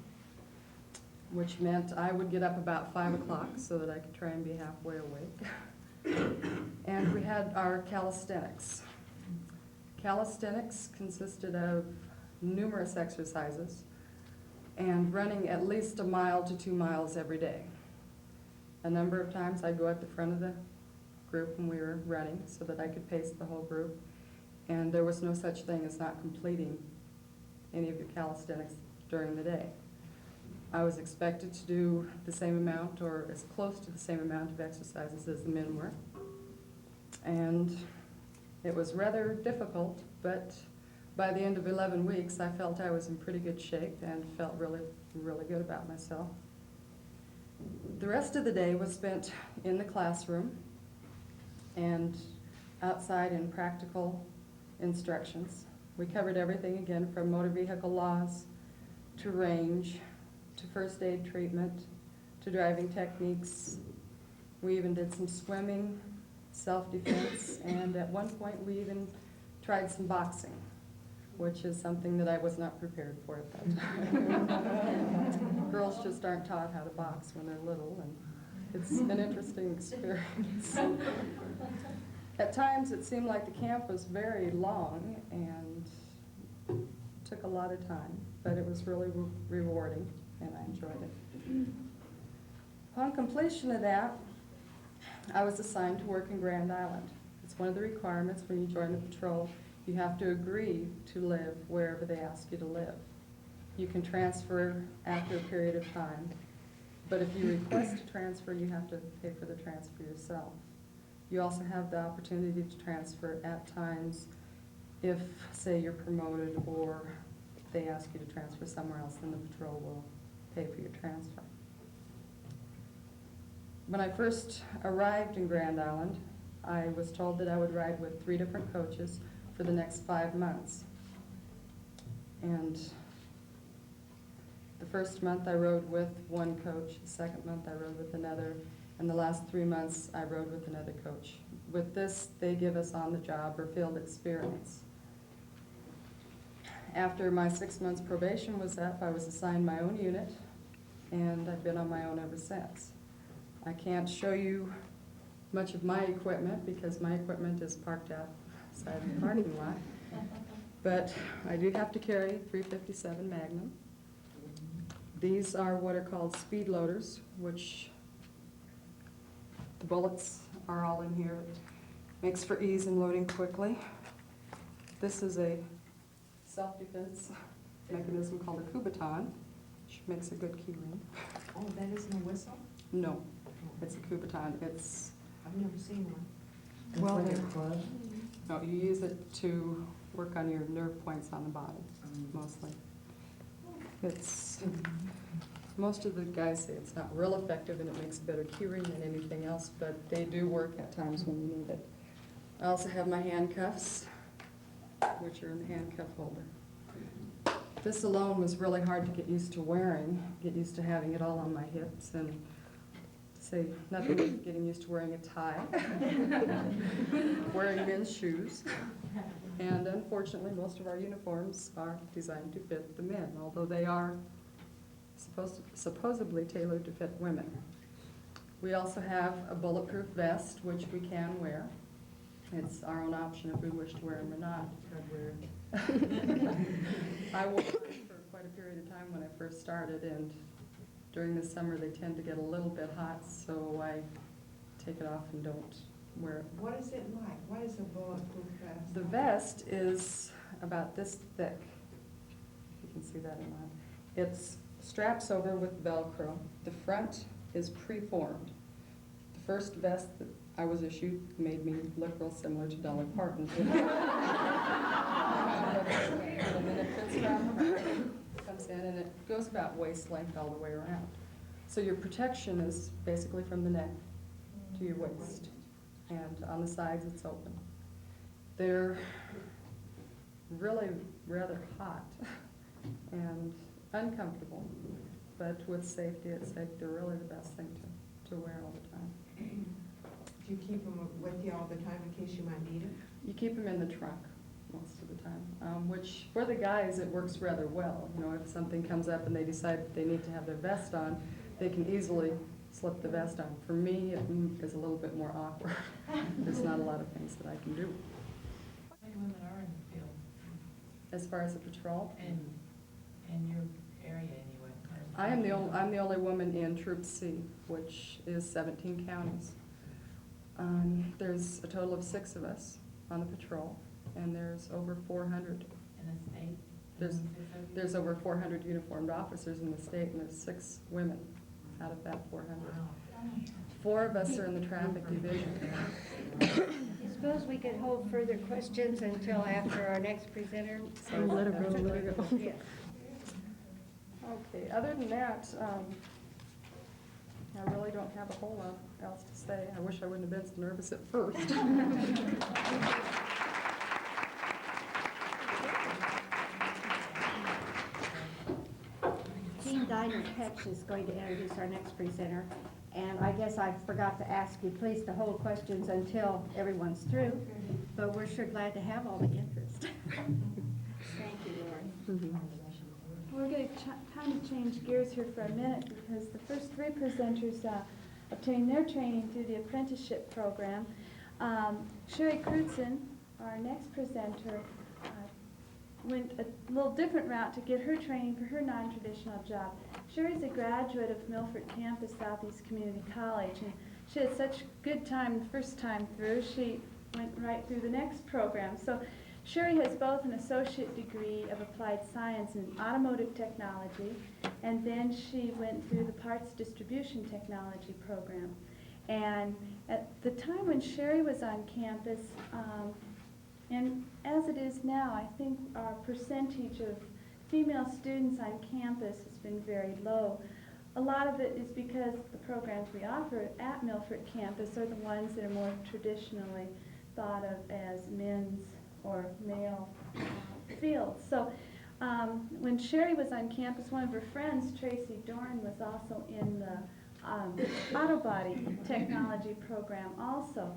which meant I would get up about 5 o'clock so that I could try and be halfway awake. And we had our calisthenics. Calisthenics consisted of numerous exercises and running at least 1 mile to 2 miles every day. A number of times I'd go at the front of the group when we were running so that I could pace the whole group, and there was no such thing as not completing any of your calisthenics during the day. I was expected to do the same amount or as close to the same amount of exercises as the men were, and it was rather difficult, but by the end of 11 weeks I felt I was in pretty good shape and felt really, really good about myself. The rest of the day was spent in the classroom and outside in practical instructions. We covered everything again from motor vehicle laws to range to first aid treatment to driving techniques. We even did some swimming, self-defense, and at one point we even tried some boxing, which is something that I was not prepared for at that time. Girls just aren't taught how to box when they're little, and it's an interesting experience. At times it seemed like the camp was very long and took a lot of time, but it was really rewarding and I enjoyed it. Upon completion of that, I was assigned to work in Grand Island. It's one of the requirements when you join the patrol. You have to agree to live wherever they ask you to live. You can transfer after a period of time, but if you request a transfer, you have to pay for the transfer yourself. You also have the opportunity to transfer at times if, say, you're promoted or they ask you to transfer somewhere else, then the patrol will pay for your transfer. When I first arrived in Grand Island, I was told that I would ride with 3 different coaches for the next 5 months. And the first month I rode with one coach, the second month I rode with another, and the last 3 months I rode with another coach. With this, they give us on-the-job or field experience. After my 6 months probation was up, I was assigned my own unit, and I've been on my own ever since. I can't show you much of my equipment because my equipment is parked outside the parking lot, but I do have to carry .357 Magnum. These are what are called speed loaders, which the bullets are all in here. It makes for ease in loading quickly. This is a self-defense mechanism called a Kubaton, which makes a good key ring. Oh, that isn't a whistle? No, it's a Kubaton. It's, I've never seen one. well, It's like a they're- club? no, you use it to work on your nerve points on the body, mostly. It's, most of the guys say it's not real effective and it makes a better key ring than anything else, but they do work at times when you need it. I also have my handcuffs, which are in the handcuff holder. This alone was really hard to get used to wearing, get used to having it all on my hips, and to say nothing like getting used to wearing a tie, wearing men's shoes. And unfortunately, most of our uniforms are designed to fit the men, although they are supposedly tailored to fit women. We also have a bulletproof vest, which we can wear. It's our own option if we wish to wear them or not. I wore them for quite a period of time when I first started, and during the summer they tend to get a little bit hot, so I take it off and don't wear it. What is it like? What is a bulletproof vest? The vest is about this thick. You can see that or not. It's straps over with Velcro. The front is preformed. The first vest that I was issued made me look real similar to Dolly Parton. And then it fits around the back, comes in, and it goes about waist length all the way around. So your protection is basically from the neck to your waist, and on the sides it's open. They're really rather hot and uncomfortable, but with safety at stake, they're really the best thing to wear all the time. Do you keep them with you all the time in case you might need it? You keep them in the trunk most of the time, which for the guys it works rather well. You know, if something comes up and they decide that they need to have their vest on, they can easily slip the vest on. For me, it is a little bit more awkward. There's not a lot of things that I can do. How many women are in the field? As far as the patrol, In your area anyway? I'm the only woman in Troop C, which is 17 counties. There's a total of 6 of us on the patrol, and there's over 400. In the state? There's over 400 uniformed officers in the state, and there's 6 women out of that 400. Wow. 4 of us are in the traffic division. I suppose we could hold further questions until after our next presenter. So let her go, let her go. Yes. Okay, other than that, I really don't have a whole lot else to say. I wish I wouldn't have been so nervous at first. Jean Diner-Ketch is going to introduce our next presenter. And I guess I forgot to ask you, please, to hold questions until everyone's through. But we're sure glad to have all the interest. Thank you, Lori. We're going to kind of change gears here for a minute because the first 3 presenters obtained their training through the apprenticeship program. Sherry Crutzen, our next presenter, went a little different route to get her training for her non-traditional job. Sherry's a graduate of Milford Campus Southeast Community College, and she had such a good time the first time through, she went right through the next program. So Sherry has both an associate degree of applied science in automotive technology, and then she went through the parts distribution technology program. And at the time when Sherry was on campus, and as it is now, I think our percentage of female students on campus has been very low. A lot of it is because the programs we offer at Milford campus are the ones that are more traditionally thought of as men's or male fields. So when Sherry was on campus, one of her friends, Tracy Dorn, was also in the auto body technology program also.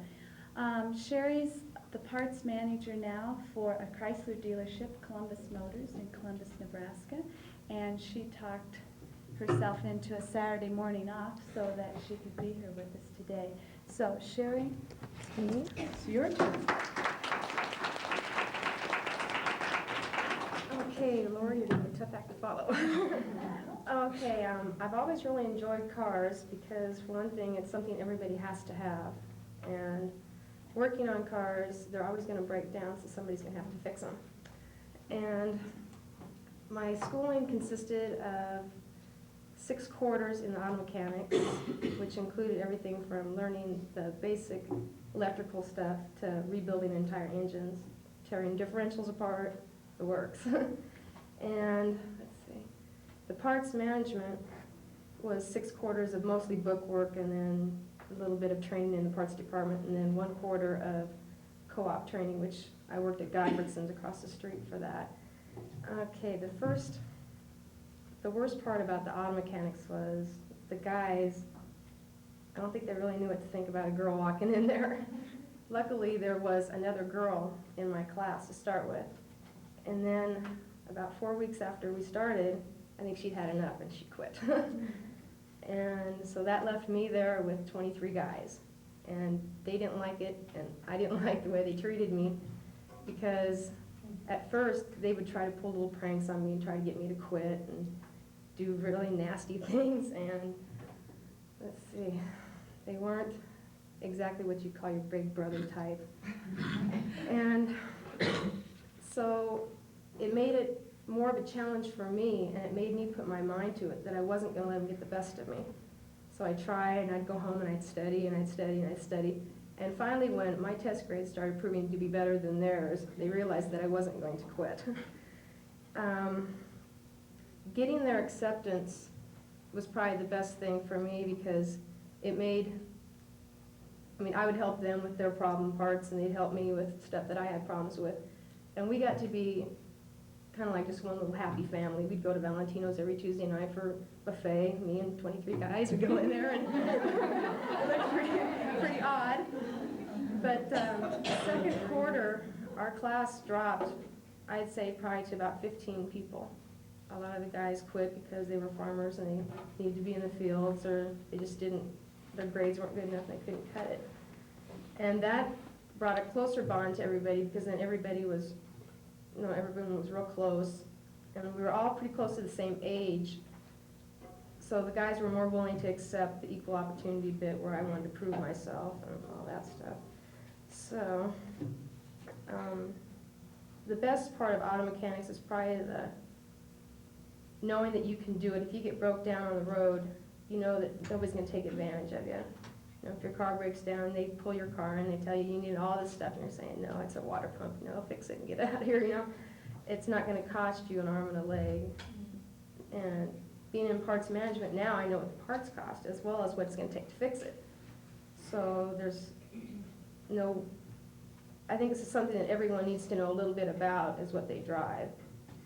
Sherry's the parts manager now for a Chrysler dealership, Columbus Motors in Columbus, Nebraska, and she talked herself into a Saturday morning off so that she could be here with us today. So Sherry, it's your turn. Okay, Lori, you're going to be a tough act to follow. Okay, I've always really enjoyed cars because, for one thing, it's something everybody has to have. And working on cars, they're always going to break down, so somebody's going to have to fix them. And my schooling consisted of 6 quarters in the auto mechanics, which included everything from learning the basic electrical stuff to rebuilding entire engines, tearing differentials apart, the works. And let's see, the parts management was 6 quarters of mostly book work and then a little bit of training in the parts department and then 1 quarter of co-op training, which I worked at Godfredson's across the street for that. Okay, the worst part about the auto mechanics was the guys, I don't think they really knew what to think about a girl walking in there. Luckily, there was another girl in my class to start with. And then about 4 weeks after we started, I think she'd had enough and she quit. And so that left me there with 23 guys. And they didn't like it, and I didn't like the way they treated me, because at first they would try to pull little pranks on me and try to get me to quit and do really nasty things. And let's see, they weren't exactly what you call your big brother type. And so it made it more of a challenge for me, and it made me put my mind to it that I wasn't going to let them get the best of me. So I tried, and I'd go home and I'd study and I'd study and I'd study. And finally, when my test grades started proving to be better than theirs, they realized that I wasn't going to quit. Getting their acceptance was probably the best thing for me because it made, I mean, I would help them with their problem parts and they'd help me with stuff that I had problems with. And we got to be kind of like just one little happy family. We'd go to Valentino's every Tuesday night for buffet. Me and 23 guys would go in there, and it looked pretty odd. But second quarter, our class dropped, I'd say probably to about 15 people. A lot of the guys quit because they were farmers and they needed to be in the fields, or they just didn't, their grades weren't good enough and they couldn't cut it. And that brought a closer bond to everybody because then everybody was, you know, everyone was real close, and we were all pretty close to the same age. So the guys were more willing to accept the equal opportunity bit where I wanted to prove myself and all that stuff. So the best part of auto mechanics is probably the knowing that you can do it. If you get broke down on the road, you know that nobody's going to take advantage of you. You know, if your car breaks down, they pull your car and they tell you you need all this stuff, and you're saying, no, it's a water pump, you know, fix it and get out of here, you know. It's not going to cost you an arm and a leg. And being in parts management now, I know what the parts cost as well as what it's going to take to fix it. So there's no, I think this is something that everyone needs to know a little bit about, is what they drive.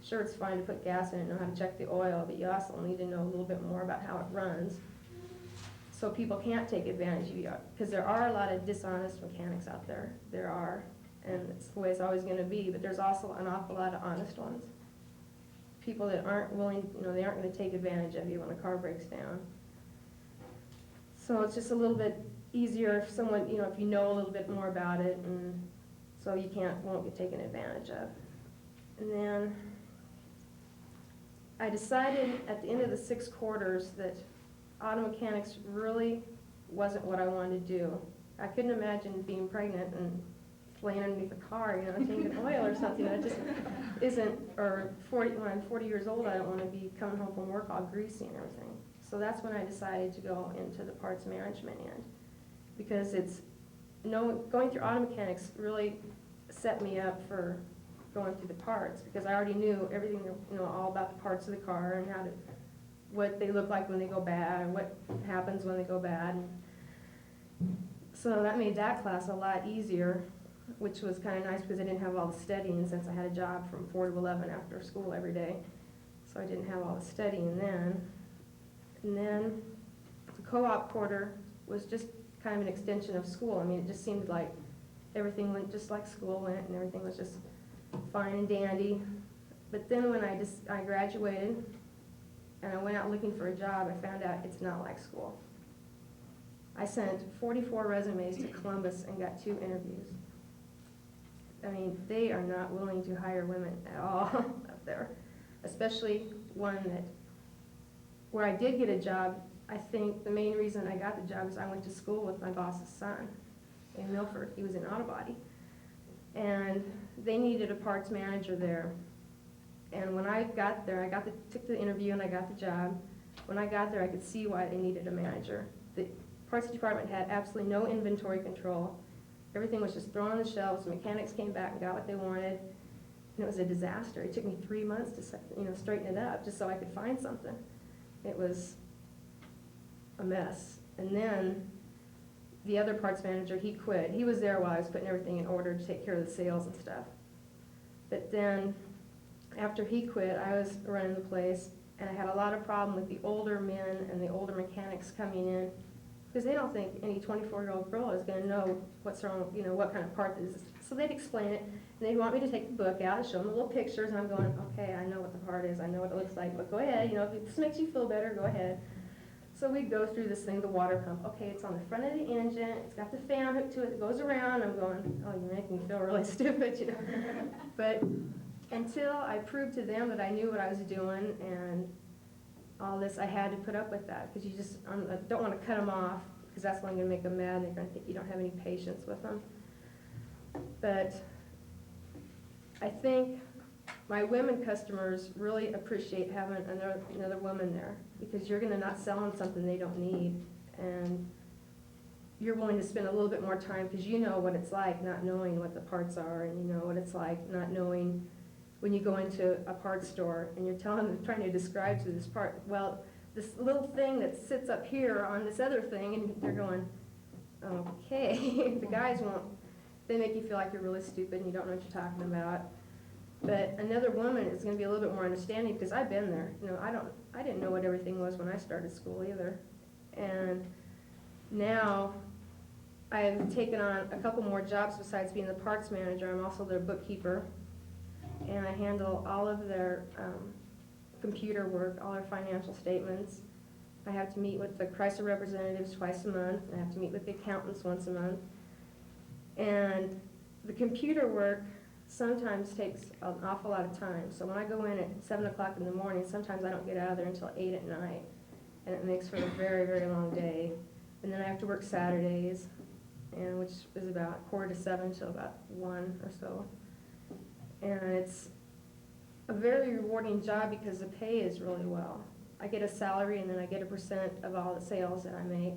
Sure, it's fine to put gas in and know how to check the oil, but you also need to know a little bit more about how it runs, so people can't take advantage of you, because there are a lot of dishonest mechanics out there. There are, and it's the way it's always going to be, but there's also an awful lot of honest ones. People that aren't willing, you know, they aren't going to take advantage of you when a car breaks down. So it's just a little bit easier if someone, you know, if you know a little bit more about it, and so you won't get taken advantage of. And then I decided at the end of the 6 quarters that auto mechanics really wasn't what I wanted to do. I couldn't imagine being pregnant and laying underneath a car, you know, changing oil or something. That just isn't, or when I'm 40 years old, I don't want to be coming home from work all greasy and everything. So that's when I decided to go into the parts management end, because going through auto mechanics really set me up for going through the parts, because I already knew everything, you know, all about the parts of the car and what they look like when they go bad and what happens when they go bad. So that made that class a lot easier, which was kind of nice because I didn't have all the studying, since I had a job from 4 to 11 after school every day. So I didn't have all the studying then. And then the co-op quarter was just kind of an extension of school. I mean, it just seemed like everything went just like school went, and everything was just fine and dandy. But then when I graduated and I went out looking for a job, I found out it's not like school. I sent 44 resumes to Columbus and got 2 interviews. I mean, they are not willing to hire women at all up there, especially one where I did get a job. I think the main reason I got the job is I went to school with my boss's son in Milford. He was in auto body. And they needed a parts manager there. And when I got there, took the interview and I got the job. When I got there, I could see why they needed a manager. The parts department had absolutely no inventory control. Everything was just thrown on the shelves. The mechanics came back and got what they wanted. And it was a disaster. It took me 3 months to, you know, straighten it up just so I could find something. It was a mess. And then the other parts manager, he quit. He was there while I was putting everything in order to take care of the sales and stuff. But then after he quit, I was running the place, and I had a lot of problem with the older men and the older mechanics coming in, because they don't think any 24-year-old girl is going to know what's wrong, you know, what kind of part this is. So they'd explain it, and they'd want me to take the book out and show them the little pictures, and I'm going, okay, I know what the part is, I know what it looks like, but go ahead, you know, if this makes you feel better, go ahead. So we'd go through this thing, the water pump. Okay, it's on the front of the engine, it's got the fan hooked to it that goes around. I'm going, oh, you're making me feel really stupid, you know. But until I proved to them that I knew what I was doing and all this, I had to put up with that, because I don't want to cut them off, because that's only going to make them mad. They're going to think you don't have any patience with them. But I think my women customers really appreciate having another woman there, because you're gonna not sell them something they don't need, and you're willing to spend a little bit more time, because you know what it's like not knowing what the parts are, and you know what it's like not knowing when you go into a parts store and you're trying to describe to this part, well, this little thing that sits up here on this other thing, and they're going, okay. The guys won't, they make you feel like you're really stupid and you don't know what you're talking about. But another woman is gonna be a little bit more understanding, because I've been there. You know, I didn't know what everything was when I started school either. And now I've taken on a couple more jobs besides being the parts manager. I'm also their bookkeeper, and I handle all of their computer work, all their financial statements. I have to meet with the Chrysler representatives twice a month. I have to meet with the accountants once a month. And the computer work sometimes takes an awful lot of time. So when I go in at 7 o'clock in the morning, sometimes I don't get out of there until 8 at night. And it makes for a very, very long day. And then I have to work Saturdays, and which is about 6:45 till about 1 or so. And it's a very rewarding job because the pay is really well. I get a salary, and then I get a percent of all the sales that I make,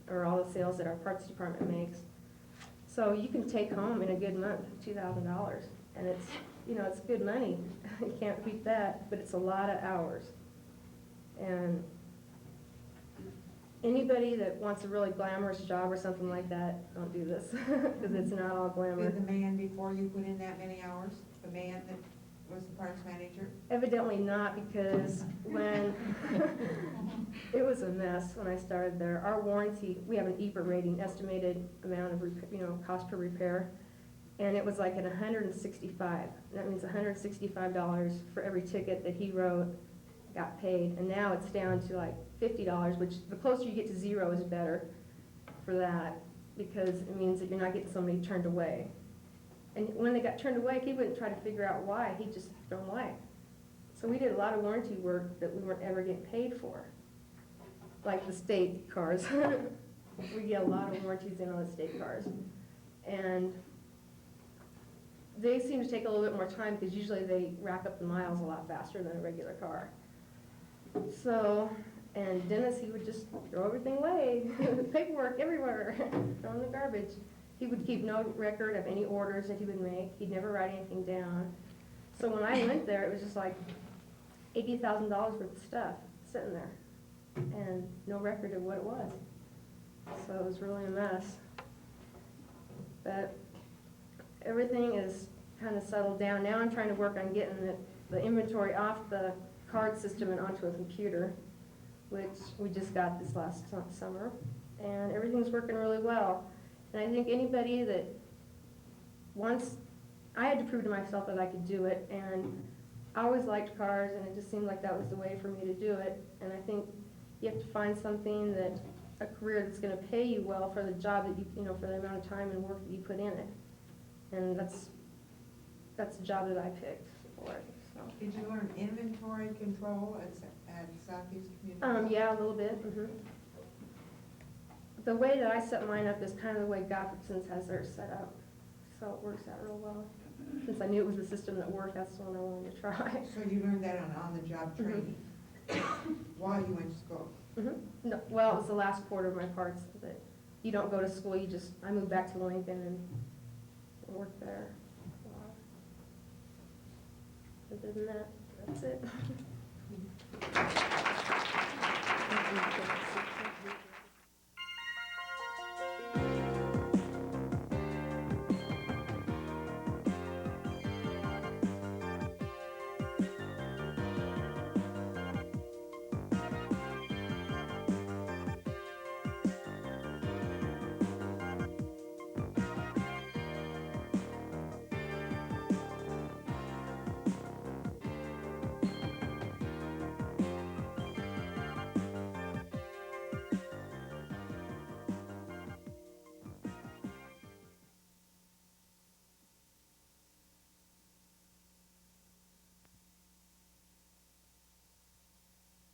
or all the sales that our parts department makes. So you can take home in a good month $2,000, and it's, you know, it's good money. You can't beat that, but it's a lot of hours. And anybody that wants a really glamorous job or something like that, don't do this, because it's not all glamour. Did the man before you put in that many hours, the man that was the parts manager? Evidently not, because when, it was a mess when I started there. Our warranty, we have an EPA rating, estimated amount of, cost per repair, and it was like at 165. That means $165 for every ticket that he wrote got paid, and now it's down to like $50, which the closer you get to zero is better for that, because it means that you're not getting somebody turned away. And when they got turned away, he wouldn't try to figure out why, he'd just throw them away. So we did a lot of warranty work that we weren't ever getting paid for, like the state cars. We get a lot of warranties in on the state cars. And they seem to take a little bit more time, because usually they rack up the miles a lot faster than a regular car. So, and Dennis, he would just throw everything away, paperwork everywhere, throw in the garbage. He would keep no record of any orders that he would make. He'd never write anything down. So when I went there, it was just like $80,000 worth of stuff sitting there, and no record of what it was. So it was really a mess. But everything is kind of settled down. Now I'm trying to work on getting the inventory off the card system and onto a computer, which we just got this last summer, and everything's working really well. And I think anybody that wants, I had to prove to myself that I could do it, and I always liked cars, and it just seemed like that was the way for me to do it. And I think you have to find something that, a career that's going to pay you well for the job that for the amount of time and work that you put in it. And that's the job that I picked for it. So. Did you learn inventory control at Southeast Community? Yeah, a little bit. The way that I set mine up is kind of the way Gothardson's has theirs set up. So it works out real well. Since I knew it was the system that worked, that's the one I wanted to try. So you learned that on the job training while you went to school? No, well, it was the last quarter of my parts that you don't go to school, I moved back to Lincoln and worked there. Other than that, that's it.